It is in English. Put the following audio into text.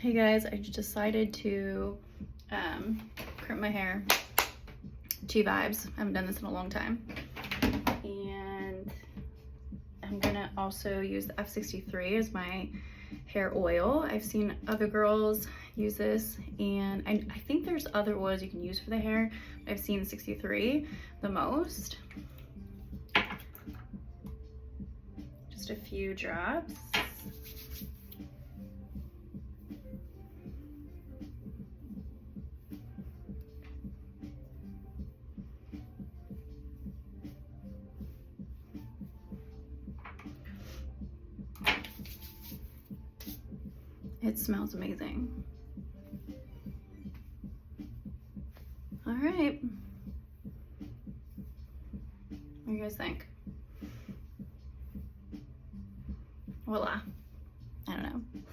Hey guys, I just decided to crimp my hair. G vibes. I haven't done this in a long time. And I'm gonna also use the F63 as my hair oil. I've seen other girls use this, and I think there's other oils you can use for the hair. I've seen 63 the most. Just a few drops. It smells amazing. All right. What do you guys think? Voila.